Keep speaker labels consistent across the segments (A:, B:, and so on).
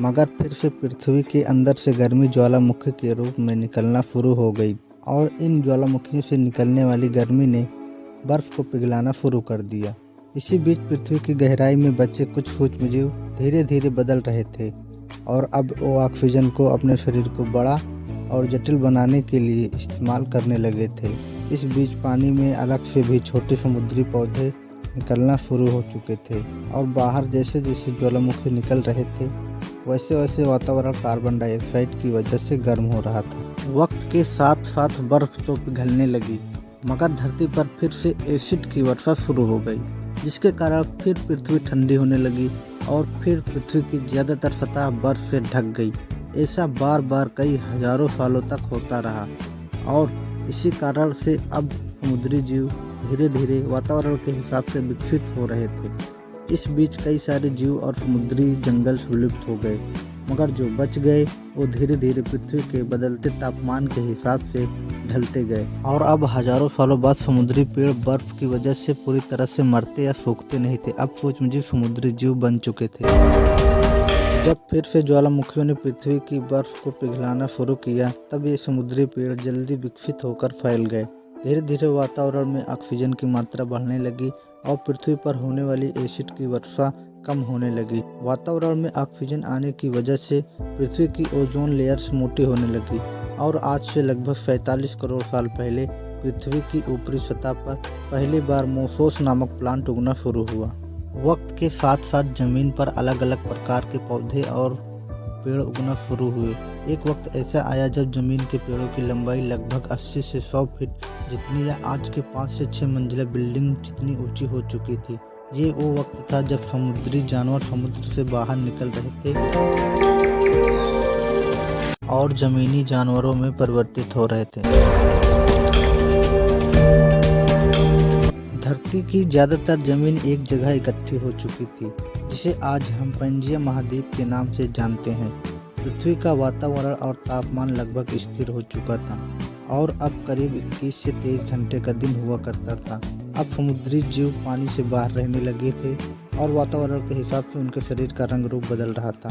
A: मगर फिर से पृथ्वी के अंदर से गर्मी ज्वालामुखी के रूप में निकलना शुरू हो गई और इन ज्वालामुखियों से निकलने वाली गर्मी ने बर्फ को पिघलाना शुरू कर दिया। इसी बीच पृथ्वी की गहराई में बचे कुछ सूक्ष्मजीव धीरे धीरे बदल रहे थे और अब वो ऑक्सीजन को अपने शरीर को बड़ा और जटिल बनाने के लिए इस्तेमाल करने लगे थे। इस बीच पानी में अलग से भी छोटे समुद्री पौधे निकलना शुरू हो चुके थे और बाहर जैसे जैसे ज्वालामुखी निकल रहे थे वैसे वैसे वातावरण कार्बन डाइऑक्साइड की वजह से गर्म हो रहा था। वक्त के साथ साथ बर्फ तो पिघलने लगी मगर धरती पर फिर से एसिड की वर्षा शुरू हो गई, जिसके कारण फिर पृथ्वी ठंडी होने लगी और फिर पृथ्वी की ज़्यादातर सतह बर्फ से ढक गई। ऐसा बार बार कई हजारों सालों तक होता रहा और इसी कारण से अब समुद्री जीव धीरे धीरे वातावरण के हिसाब से विकसित हो रहे थे। इस बीच कई सारे जीव और समुद्री जंगल विलुप्त हो गए, मगर जो बच गए वो धीरे धीरे पृथ्वी के बदलते तापमान के हिसाब से ढलते गए और अब हजारों सालों बाद समुद्री पेड़ बर्फ की वजह से पूरी तरह से मरते या सूखते नहीं थे। अब सूक्ष्मजीव समुद्री जीव बन चुके थे। जब फिर से ज्वालामुखियों ने पृथ्वी की बर्फ को पिघलाना शुरू किया तब ये समुद्री पेड़ जल्दी विकसित होकर फैल गए। धीरे धीरे वातावरण में ऑक्सीजन की मात्रा बढ़ने लगी और पृथ्वी पर होने वाली एसिड की वर्षा कम होने लगी। वातावरण में ऑक्सीजन आने की वजह से पृथ्वी की ओजोन लेयर्स मोटी होने लगी और आज से लगभग 47 करोड़ साल पहले पृथ्वी की ऊपरी सतह पर पहली बार मोसोस नामक प्लांट उगना शुरू हुआ। वक्त के साथ साथ जमीन पर अलग अलग प्रकार के पौधे और पेड़ उगना शुरू हुए। एक वक्त ऐसा आया जब जमीन के पेड़ों की लंबाई लगभग 80 से 100 फीट जितनी या आज के 5 से 6 मंजिला बिल्डिंग जितनी ऊंची हो चुकी थी। ये वो वक्त था जब समुद्री जानवर समुद्र से बाहर निकल रहे थे और जमीनी जानवरों में परिवर्तित हो रहे थे। धरती की ज्यादातर जमीन एक जगह इकट्ठी हो चुकी थी, जिसे आज हम पंजिया महाद्वीप के नाम से जानते हैं। पृथ्वी का वातावरण और तापमान लगभग स्थिर हो चुका था और अब करीब 21 से 23 घंटे का दिन हुआ करता था। अब समुद्री जीव पानी से बाहर रहने लगे थे और वातावरण के हिसाब से उनके शरीर का रंग रूप बदल रहा था।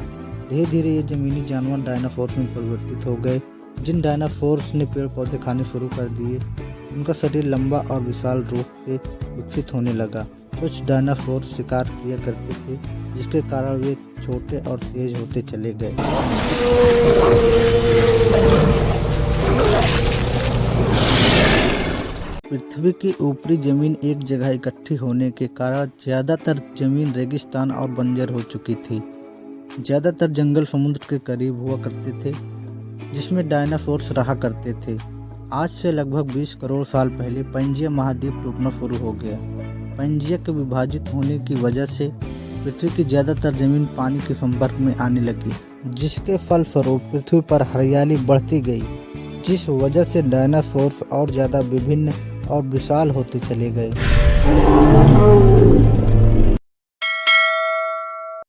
A: धीरे धीरे ये जमीनी जानवर डायनासोर्स में परिवर्तित हो गए। जिन डायनासोर्स ने पेड़ पौधे खाने शुरू कर दिए उनका शरीर लंबा और विशाल रूप से विकसित होने लगा। कुछ डायनासोर शिकार किया करते थे, जिसके कारण वे छोटे और तेज होते चले गए। पृथ्वी की ऊपरी जमीन एक जगह इकट्ठी होने के कारण ज्यादातर जमीन रेगिस्तान और बंजर हो चुकी थी। ज्यादातर जंगल समुद्र के करीब हुआ करते थे, जिसमें डायनासोर्स रहा करते थे। आज से लगभग 20 करोड़ साल पहले पंजिया महाद्वीप टूटना शुरू हो गया। पंजिया के विभाजित होने की वजह से पृथ्वी की ज्यादातर जमीन पानी के संपर्क में आने लगी, जिसके फलस्वरूप पृथ्वी पर हरियाली बढ़ती गई, जिस वजह से डायनासोर्स और ज्यादा विभिन्न और विशाल होते चले गए।